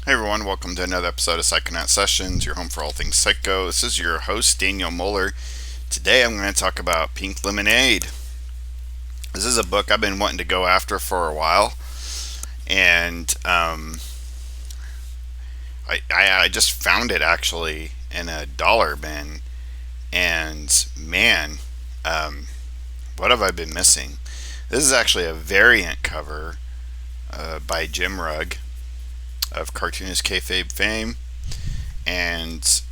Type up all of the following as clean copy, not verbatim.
Hey everyone, welcome to another episode of Psychonaut Sessions, your home for all things psycho. This is your host, Daniel Moeller. Today I'm going to talk about Pink Lemonade. This is a book I've been wanting to go after for a while, and I just found it actually in a dollar bin, and man, um, what have I been missing? This is actually a variant cover by Jim Rugg of cartoonist kayfabe fame, and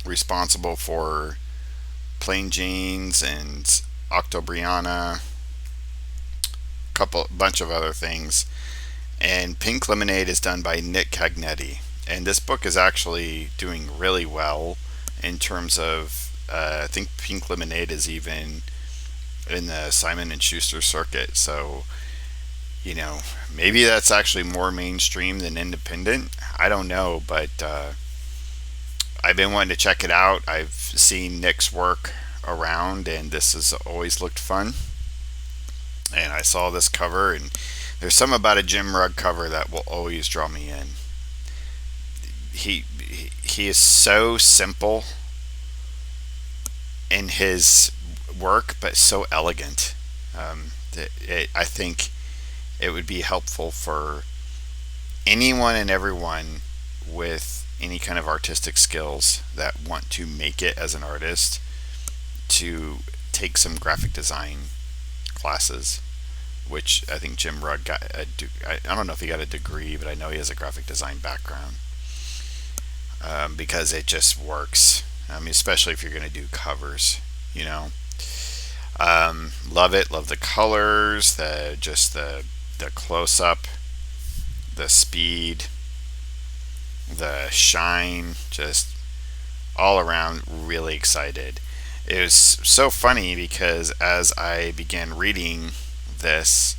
responsible for Plain Jeans and Octobriana, bunch of other things. And Pink Lemonade is done by Nick Cagnetti, and this book is actually doing really well in terms of. I think Pink Lemonade is even in the Simon&Schuster circuit, so maybe that's actually more mainstream than independent. I don't know, but I've been wanting to check it out. I've seen Nick's work around, and this has always looked fun. And I saw this cover, and there's some about a Jim Rugg cover that will always draw me in. He is so simple in his work, but so elegant. I think it would be helpful for anyone and everyone with any kind of artistic skills that want to make it as an artist to take some graphic design classes, which I think Jim Rugg got. I don't know if he got a degree, but I know he has a graphic design background, because it just works. I mean, especially if you're going to do covers, you know. Love it. Love the colors, the close up, the speed, the shine, just all around really excited. It was so funny because as I began reading this,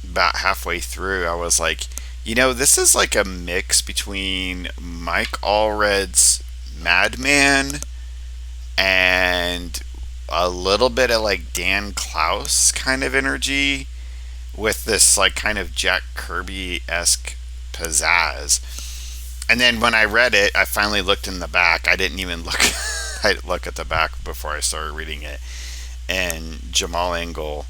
about halfway through, I was like, this is like a mix between Mike Allred's Madman and a little bit of like Dan Klaus kind of energy with this like kind of Jack Kirby-esque pizzazz. And then when I read it, I finally looked in the back. I didn't even look I look at the back before I started reading it. And Jamal Engel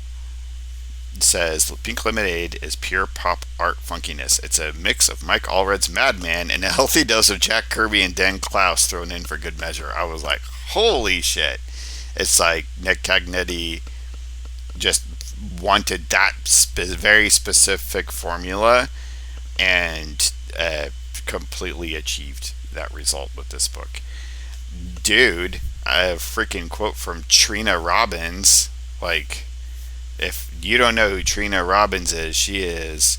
says Pink Lemonade is pure pop art funkiness. It's a mix of Mike Allred's Madman and a healthy dose of Jack Kirby and Dan Klaus thrown in for good measure. I was like, holy shit. It's like Nick Cagnetti just wanted that very specific formula and completely achieved that result with this book. Dude, a freaking quote from Trina Robbins. Like, if you don't know who Trina Robbins is, she is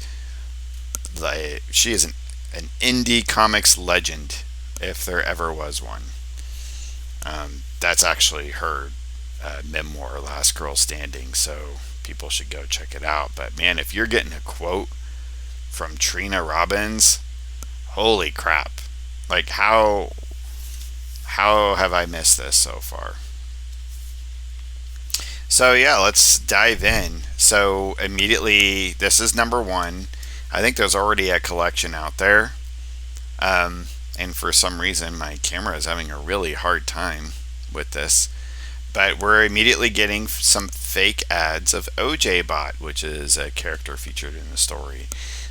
an indie comics legend, if there ever was one. That's actually her memoir, Last Girl Standing, so people should go check it out. But man, if you're getting a quote from Trina Robbins, holy crap. Like, how have I missed this so far? So yeah, let's dive in. So immediately, this is number one. I think there's already a collection out there. And for some reason, my camera is having a really hard time with this. But we're immediately getting some fake ads of OJ Bot, which is a character featured in the story.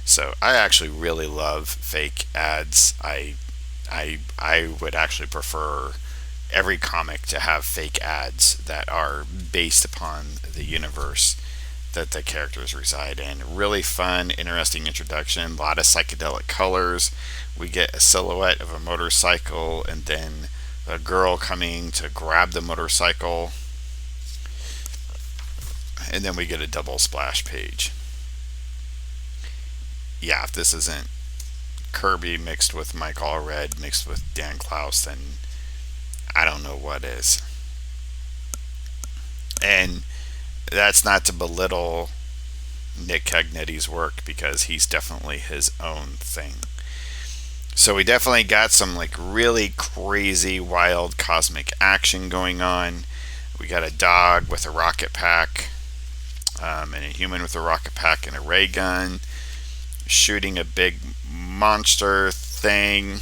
So I actually really love fake ads. I would actually prefer every comic to have fake ads that are based upon the universe that the characters reside in. Really fun, interesting introduction. A lot of psychedelic colors. We get a silhouette of a motorcycle and then a girl coming to grab the motorcycle. And then we get a double splash page. Yeah, if this isn't Kirby mixed with Mike Allred mixed with Dan Klaus, then I don't know what is. And that's not to belittle Nick Cagnetti's work, because he's definitely his own thing. So we definitely got some like really crazy, wild cosmic action going on. We got a dog with a rocket pack, and a human with a rocket pack and a ray gun, shooting a big monster thing,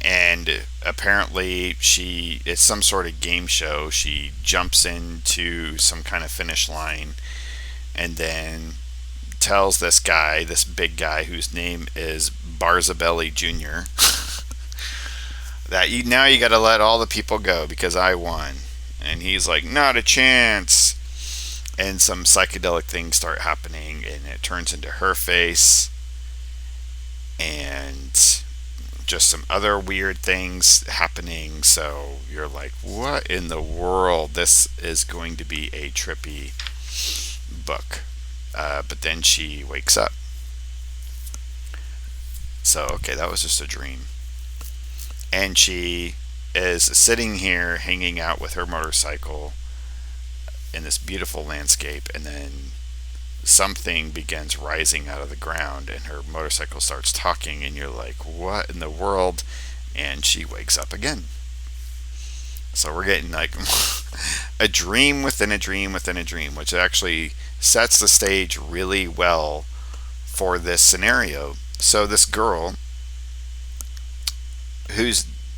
and apparently it's some sort of game show. She jumps into some kind of finish line and then tells this guy, this big guy whose name is Barzabelli Jr., that now you got to let all the people go because I won. And he's like, not a chance. And some psychedelic things start happening, and it turns into her face, and just some other weird things happening. So you're like, what in the world? This is going to be a trippy book. But then she wakes up. So, okay, that was just a dream. And she is sitting here hanging out with her motorcycle in this beautiful landscape, and then something begins rising out of the ground, and her motorcycle starts talking, and you're like, what in the world? And she wakes up again. So we're getting like a dream within a dream within a dream, which actually sets the stage really well for this scenario. So this girl who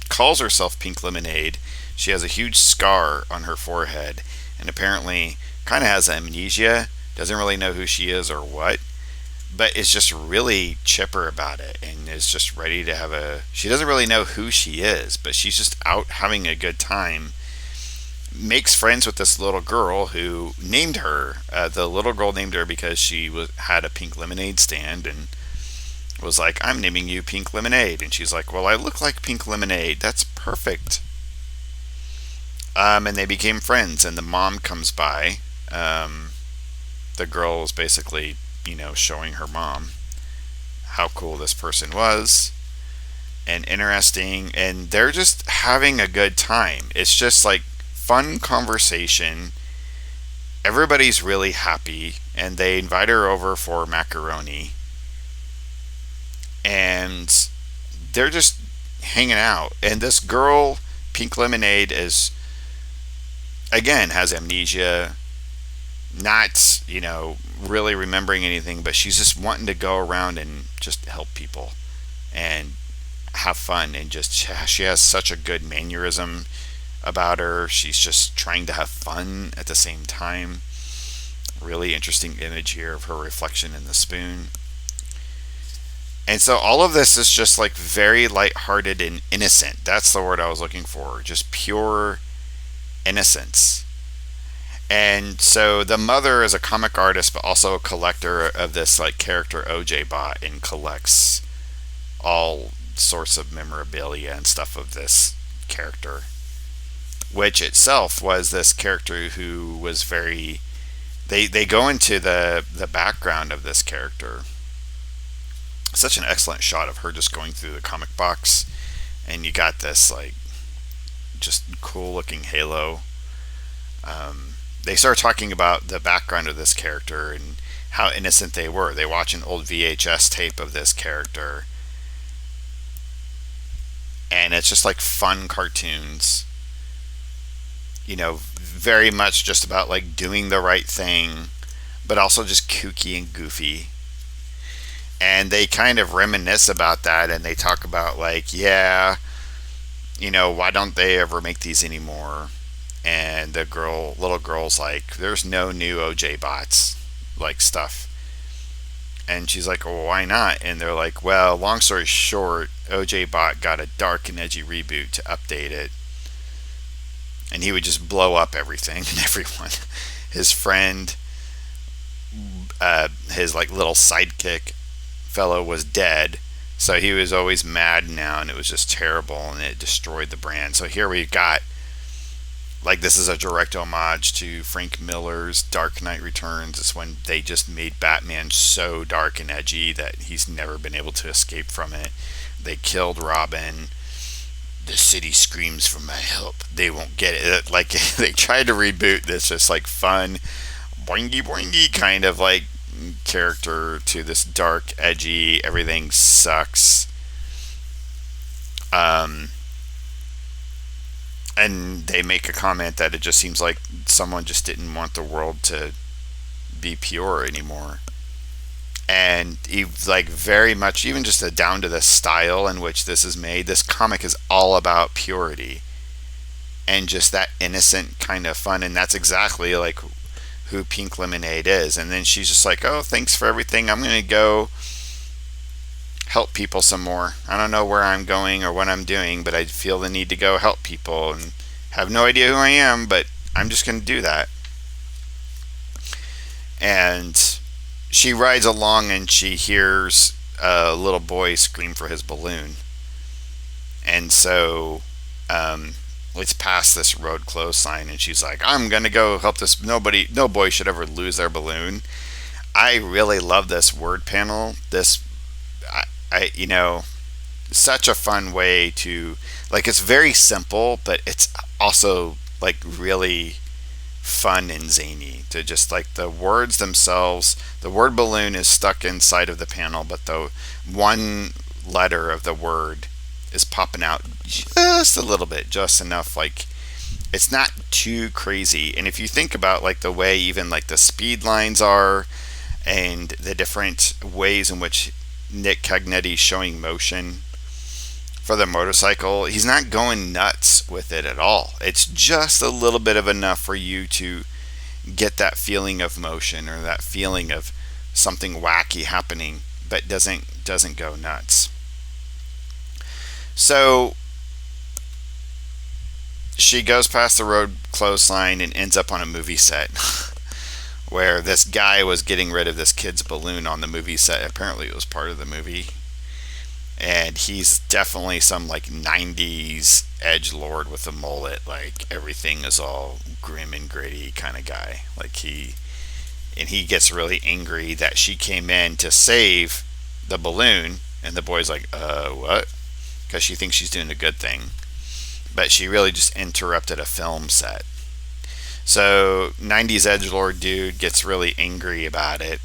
calls herself Pink Lemonade, she has a huge scar on her forehead, and apparently kind of has amnesia, doesn't really know who she is or what, but is just really chipper about it, and is just ready to she doesn't really know who she is, but she's just out having a good time. Makes friends with this little girl who named her. The little girl named her because she had a pink lemonade stand, and was like, I'm naming you Pink Lemonade. And she's like, well, I look like Pink Lemonade. That's perfect. And they became friends, and the mom comes by. The girl is basically, showing her mom how cool this person was and interesting, and they're just having a good time. It's just like fun conversation. Everybody's really happy, and they invite her over for macaroni, and they're just hanging out. And this girl, Pink Lemonade, is again has amnesia, not really remembering anything, but she's just wanting to go around and just help people and have fun, and just she has such a good mannerism about her. She's just trying to have fun at the same time. Really interesting image here of her reflection in the spoon. And so all of this is just like very lighthearted and innocent. That's the word I was looking for. Just pure innocence. And so the mother is a comic artist, but also a collector of this like character OJ bot, and collects all sorts of memorabilia and stuff of this character, which itself was this character who was very. They go into the background of this character. Such an excellent shot of her just going through the comic box, and you got this like just cool looking halo. They start talking about the background of this character and how innocent they were. They watch an old VHS tape of this character, and it's just like fun cartoons. Very much just about like doing the right thing, but also just kooky and goofy. And they kind of reminisce about that, and they talk about like, yeah, why don't they ever make these anymore? And the little girl's like, there's no new OJ bots like stuff. And she's like, well, why not? And they're like, well, long story short, OJ bot got a dark and edgy reboot to update it, and he would just blow up everything and everyone. His friend, his like little sidekick fellow was dead, so he was always mad now, and it was just terrible, and it destroyed the brand. So here we got like, this is a direct homage to Frank Miller's Dark Knight Returns. It's when they just made Batman so dark and edgy that he's never been able to escape from it. They killed Robin. The city screams for my help. They won't get it. Like, they tried to reboot this just like fun, boingy boingy kind of like character to this dark, edgy, everything sucks. And they make a comment that it just seems like someone just didn't want the world to be pure anymore. And like very much, even just down to the style in which this is made, this comic is all about purity and just that innocent kind of fun. And that's exactly like who Pink Lemonade is. And then she's just like, oh, thanks for everything, I'm gonna go help people some more. I don't know where I'm going or what I'm doing, but I feel the need to go help people and have no idea who I am, but I'm just going to do that. And she rides along and she hears a little boy scream for his balloon. And so it's past this road closed sign, and she's like, I'm going to go help this. No boy should ever lose their balloon. I really love this word panel. I such a fun way to, like, it's very simple, but it's also like really fun and zany to just like the words themselves. The word balloon is stuck inside of the panel, but the one letter of the word is popping out just a little bit, just enough. Like, it's not too crazy. And if you think about like the way even like the speed lines are and the different ways in which Nick Cagnetti's showing motion for the motorcycle, he's not going nuts with it at all. It's just a little bit of enough for you to get that feeling of motion or that feeling of something wacky happening, but doesn't go nuts. So she goes past the road clothesline and ends up on a movie set where this guy was getting rid of this kid's balloon on the movie set. Apparently it was part of the movie. And he's definitely some like 90s edgelord with a mullet. Like everything is all grim and gritty kind of guy. Like he gets really angry that she came in to save the balloon. And the boy's like, what? Because she thinks she's doing a good thing. But she really just interrupted a film set. So 90s edgelord dude gets really angry about it.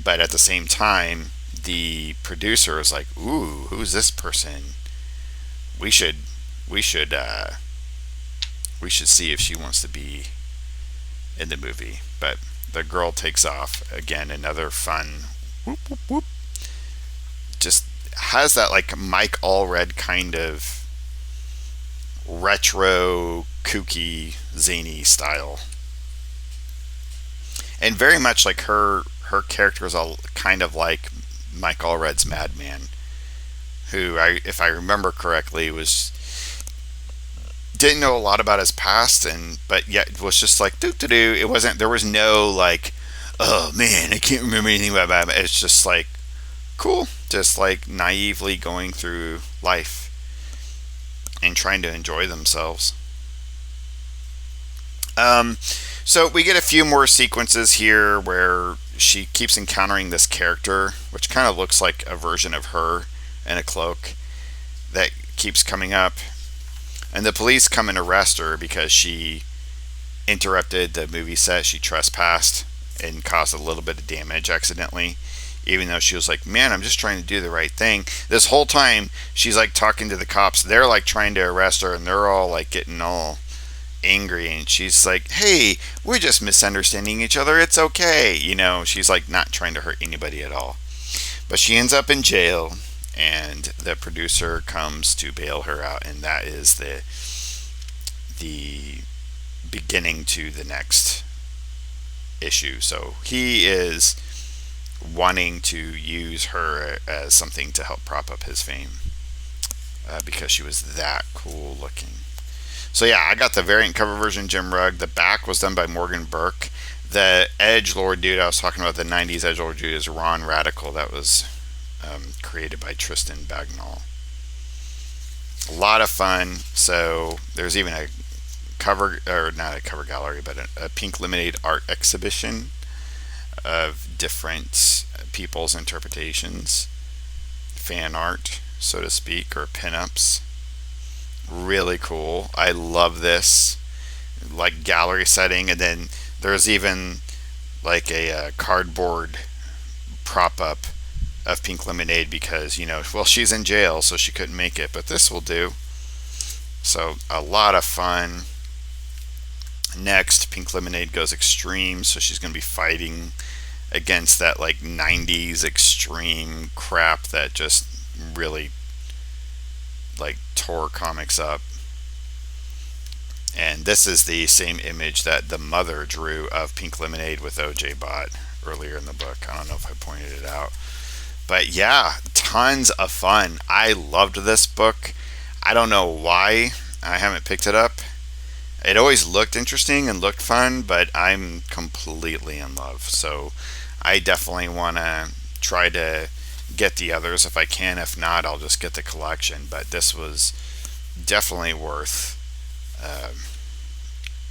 But at the same time, the producer is like, ooh, who's this person? We should see if she wants to be in the movie. But the girl takes off. Again, another fun whoop whoop whoop. Just has that like Mike Allred kind of retro, kooky, zany style. And very much like her character is all kind of like Mike Allred's Madman, who, if I remember correctly, didn't know a lot about his past, but yet was just like doo doo doo. It wasn't. There was no like, oh man, I can't remember anything about Batman. It's just like cool, just like naively going through life and trying to enjoy themselves. So we get a few more sequences here where she keeps encountering this character, which kind of looks like a version of her in a cloak that keeps coming up. And the police come and arrest her because she interrupted the movie set. She trespassed and caused a little bit of damage accidentally, even though she was like, man, I'm just trying to do the right thing. This whole time, she's like talking to the cops. They're like trying to arrest her, and they're all like getting all angry, and she's like, hey, we're just misunderstanding each other, it's okay, she's like not trying to hurt anybody at all. But she ends up in jail, and the producer comes to bail her out, and that is the beginning to the next issue. So he is wanting to use her as something to help prop up his fame, because she was that cool looking. So yeah, I got the variant cover version, Jim Rugg. The back was done by Morgan Burke. The edgelord dude I was talking about, the 90s edgelord dude, is Ron Radical. That was created by Tristan Bagnall. A lot of fun. So there's even a cover, or not a cover gallery, but a Pink Lemonade art exhibition of different people's interpretations, fan art, so to speak, or pinups. Really cool. I love this like gallery setting. And then there's even like a cardboard prop up of Pink Lemonade because she's in jail, so she couldn't make it, but this will do. So a lot of fun. Next, Pink Lemonade goes extreme, so she's going to be fighting against that like 90s extreme crap that just really like tore comics up. And this is the same image that the mother drew of Pink Lemonade with OJ bought earlier in the book. I don't know if I pointed it out. But yeah, tons of fun. I loved this book. I don't know why I haven't picked it up. It always looked interesting and looked fun, but I'm completely in love. So I definitely want to try to get the others if I can. If not, I'll just get the collection. But this was definitely worth uh,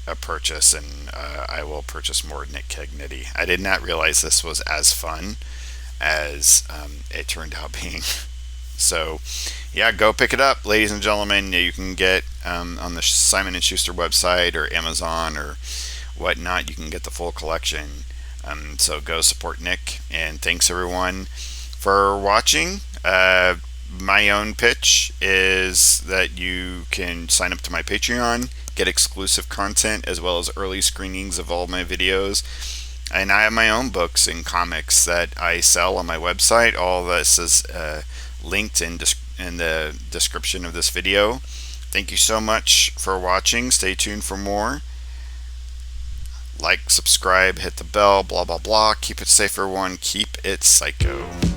a purchase, and I will purchase more Nick Cagney. I did not realize this was as fun as it turned out being. So, yeah, go pick it up, ladies and gentlemen. You can get on the Simon and Schuster website or Amazon or whatnot. You can get the full collection. So go support Nick, and thanks everyone for watching. My own pitch is that you can sign up to my Patreon, get exclusive content as well as early screenings of all my videos. And I have my own books and comics that I sell on my website. All this is linked in the description of this video. Thank you so much for watching. Stay tuned for more. Like, subscribe, hit the bell, blah, blah, blah. Keep it safe, everyone. Keep it psycho.